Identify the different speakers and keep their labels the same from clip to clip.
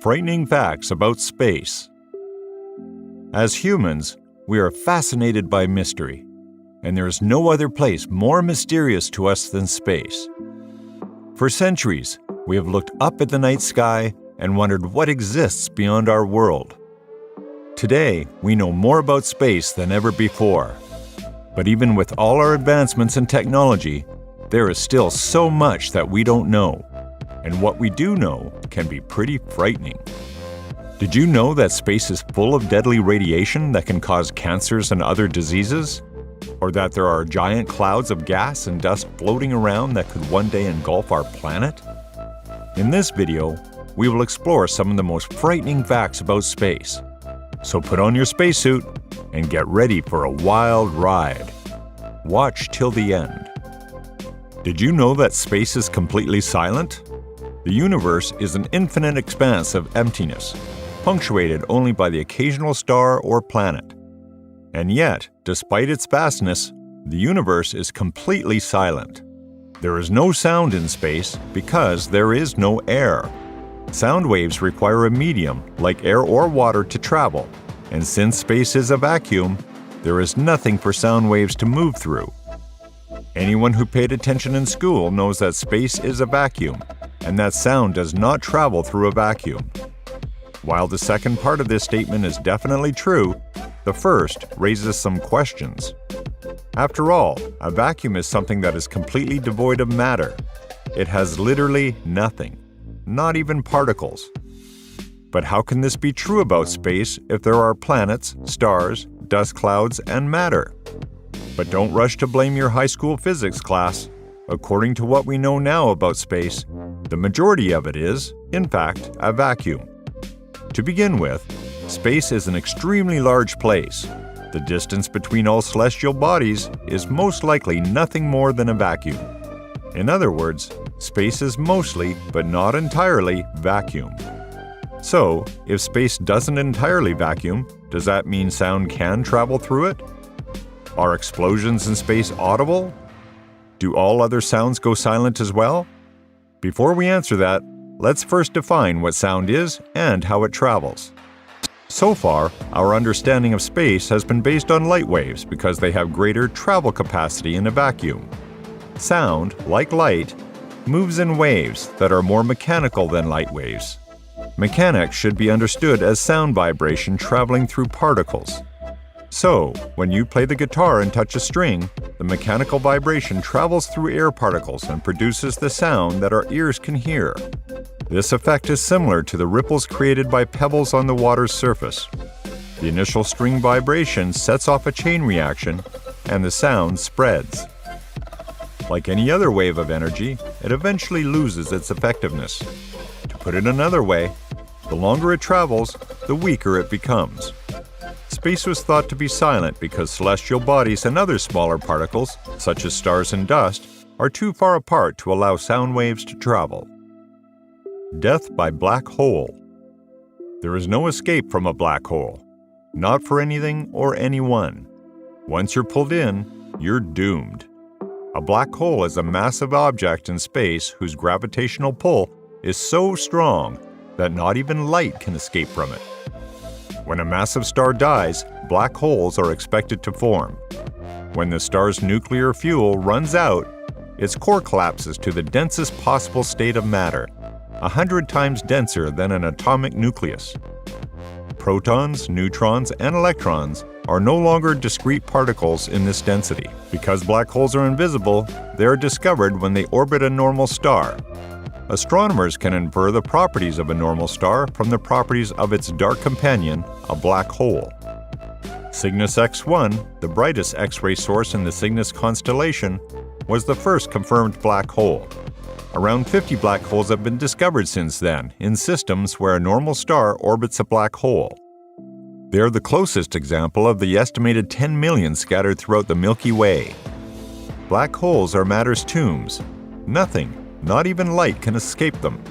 Speaker 1: Frightening facts about space. As humans, we are fascinated by mystery, and there is no other place more mysterious to us than space. For centuries, we have looked up at the night sky and wondered what exists beyond our world. Today, we know more about space than ever before. But even with all our advancements in technology, there is still so much that we don't know. And what we do know can be pretty frightening. Did you know that space is full of deadly radiation that can cause cancers and other diseases? Or that there are giant clouds of gas and dust floating around that could one day engulf our planet? In this video, we will explore some of the most frightening facts about space. So put on your spacesuit and get ready for a wild ride. Watch till the end. Did you know that space is completely silent? The universe is an infinite expanse of emptiness, punctuated only by the occasional star or planet. And yet, despite its vastness, the universe is completely silent. There is no sound in space because there is no air. Sound waves require a medium, like air or water, to travel, and since space is a vacuum, there is nothing for sound waves to move through. Anyone who paid attention in school knows that space is a vacuum, and that sound does not travel through a vacuum. While the second part of this statement is definitely true, the first raises some questions. After all, a vacuum is something that is completely devoid of matter. It has literally nothing, not even particles. But how can this be true about space if there are planets, stars, dust clouds, and matter? But don't rush to blame your high school physics class. According to what we know now about space, the majority of it is, in fact, a vacuum. To begin with, space is an extremely large place. The distance between all celestial bodies is most likely nothing more than a vacuum. In other words, space is mostly, but not entirely, vacuum. So, if space doesn't entirely vacuum, does that mean sound can travel through it? Are explosions in space audible? Do all other sounds go silent as well? Before we answer that, let's first define what sound is and how it travels. So far, our understanding of space has been based on light waves because they have greater travel capacity in a vacuum. Sound, like light, moves in waves that are more mechanical than light waves. Mechanics should be understood as sound vibration traveling through particles. So, when you play the guitar and touch a string, the mechanical vibration travels through air particles and produces the sound that our ears can hear. This effect is similar to the ripples created by pebbles on the water's surface. The initial string vibration sets off a chain reaction, and the sound spreads. Like any other wave of energy, it eventually loses its effectiveness. To put it another way, the longer it travels, the weaker it becomes. Space was thought to be silent because celestial bodies and other smaller particles, such as stars and dust, are too far apart to allow sound waves to travel. Death by black hole. There is no escape from a black hole, not for anything or anyone. Once you're pulled in, you're doomed. A black hole is a massive object in space whose gravitational pull is so strong that not even light can escape from it. When a massive star dies, black holes are expected to form. When the star's nuclear fuel runs out, its core collapses to the densest possible state of matter, 100 times denser than an atomic nucleus. Protons, neutrons, and electrons are no longer discrete particles in this density. Because black holes are invisible, they are discovered when they orbit a normal star. Astronomers can infer the properties of a normal star from the properties of its dark companion, a black hole. Cygnus X1, the brightest X-ray source in the Cygnus constellation, was the first confirmed black hole. Around 50 black holes have been discovered since then, in systems where a normal star orbits a black hole. They are the closest example of the estimated 10 million scattered throughout the Milky Way. Black holes are matter's tombs. Nothing, not even light, can escape them.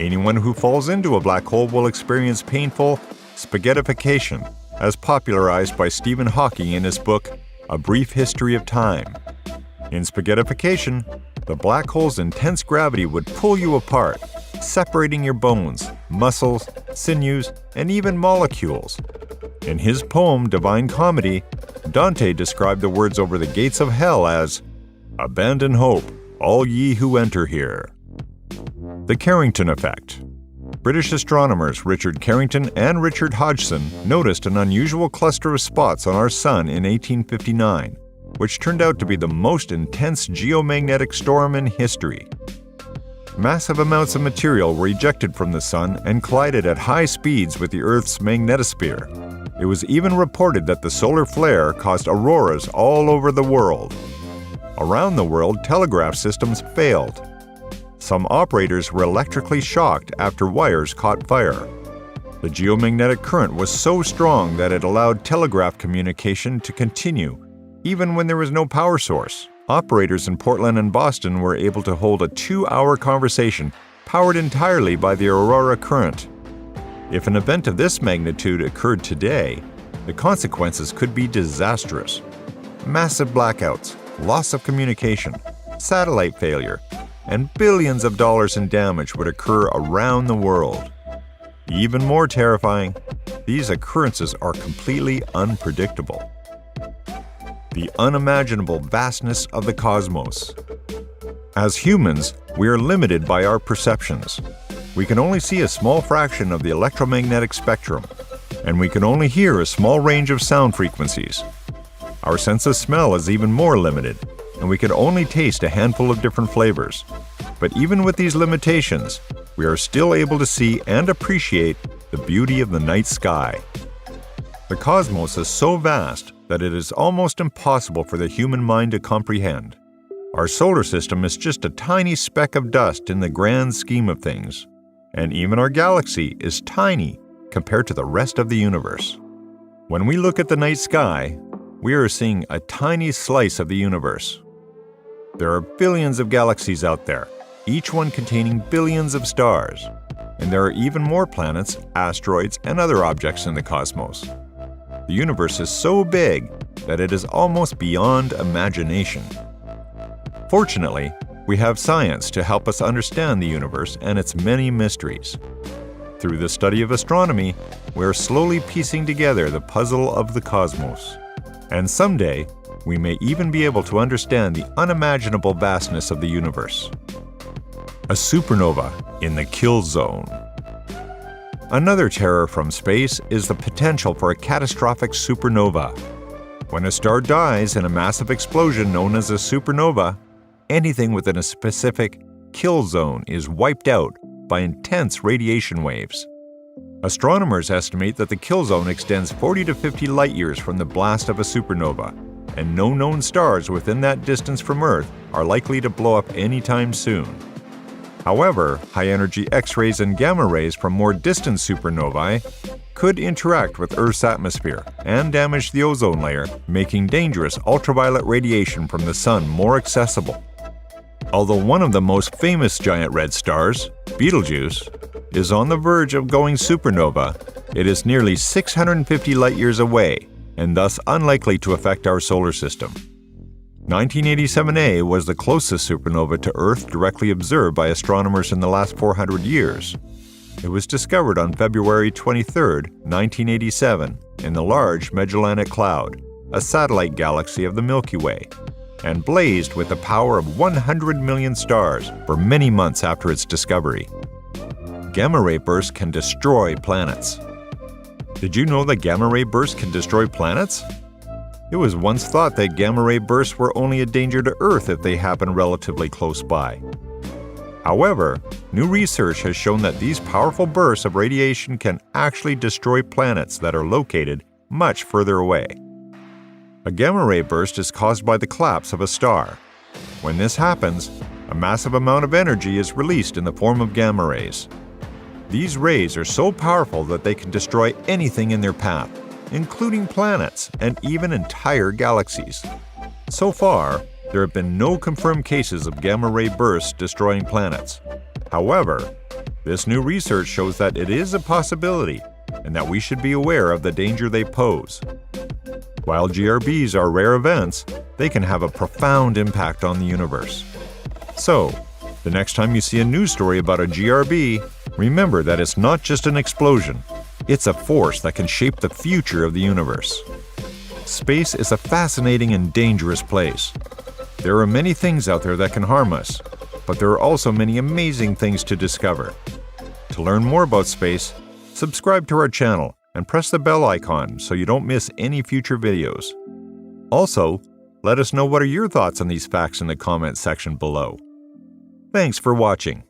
Speaker 1: Anyone who falls into a black hole will experience painful spaghettification, as popularized by Stephen Hawking in his book, A Brief History of Time. In spaghettification, the black hole's intense gravity would pull you apart, separating your bones, muscles, sinews, and even molecules. In his poem Divine Comedy, Dante described the words over the gates of hell as, "Abandon hope, all ye who enter here." The Carrington Effect. British astronomers Richard Carrington and Richard Hodgson noticed an unusual cluster of spots on our Sun in 1859, which turned out to be the most intense geomagnetic storm in history. Massive amounts of material were ejected from the Sun and collided at high speeds with the Earth's magnetosphere. It was even reported that the solar flare caused auroras all over the world. Around the world, telegraph systems failed. Some operators were electrically shocked after wires caught fire. The geomagnetic current was so strong that it allowed telegraph communication to continue, even when there was no power source. Operators in Portland and Boston were able to hold a 2-hour conversation powered entirely by the aurora current. If an event of this magnitude occurred today, the consequences could be disastrous. Massive blackouts, loss of communication, satellite failure, and billions of dollars in damage would occur around the world. Even more terrifying, these occurrences are completely unpredictable. The unimaginable vastness of the cosmos. As humans, we are limited by our perceptions. We can only see a small fraction of the electromagnetic spectrum, and we can only hear a small range of sound frequencies. Our sense of smell is even more limited, and we can only taste a handful of different flavors. But even with these limitations, we are still able to see and appreciate the beauty of the night sky. The cosmos is so vast that it is almost impossible for the human mind to comprehend. Our solar system is just a tiny speck of dust in the grand scheme of things, and even our galaxy is tiny compared to the rest of the universe. When we look at the night sky, we are seeing a tiny slice of the universe. There are billions of galaxies out there, each one containing billions of stars, and there are even more planets, asteroids, and other objects in the cosmos. The universe is so big that it is almost beyond imagination. Fortunately, we have science to help us understand the universe and its many mysteries. Through the study of astronomy, we are slowly piecing together the puzzle of the cosmos. And someday, we may even be able to understand the unimaginable vastness of the universe. A supernova in the kill zone. Another terror from space is the potential for a catastrophic supernova. When a star dies in a massive explosion known as a supernova, anything within a specific kill zone is wiped out by intense radiation waves. Astronomers estimate that the kill zone extends 40 to 50 light-years from the blast of a supernova, and no known stars within that distance from Earth are likely to blow up anytime soon. However, high-energy X-rays and gamma rays from more distant supernovae could interact with Earth's atmosphere and damage the ozone layer, making dangerous ultraviolet radiation from the Sun more accessible. Although one of the most famous giant red stars, Betelgeuse, is on the verge of going supernova, it is nearly 650 light-years away and thus unlikely to affect our solar system. 1987A was the closest supernova to Earth directly observed by astronomers in the last 400 years. It was discovered on February 23, 1987, in the Large Magellanic Cloud, a satellite galaxy of the Milky Way, and blazed with the power of 100 million stars for many months after its discovery. Gamma-ray bursts can destroy planets. Did you know that gamma-ray bursts can destroy planets? It was once thought that gamma-ray bursts were only a danger to Earth if they happen relatively close by. However, new research has shown that these powerful bursts of radiation can actually destroy planets that are located much further away. A gamma-ray burst is caused by the collapse of a star. When this happens, a massive amount of energy is released in the form of gamma rays. These rays are so powerful that they can destroy anything in their path, including planets and even entire galaxies. So far, there have been no confirmed cases of gamma-ray bursts destroying planets. However, this new research shows that it is a possibility and that we should be aware of the danger they pose. While GRBs are rare events, they can have a profound impact on the universe. So, the next time you see a news story about a GRB, Remember that it's not just an explosion, it's a force that can shape the future of the universe. Space is a fascinating and dangerous place. There are many things out there that can harm us, but there are also many amazing things to discover. To learn more about space, subscribe to our channel and press the bell icon so you don't miss any future videos. Also, let us know what are your thoughts on these facts in the comments section below. Thanks for watching.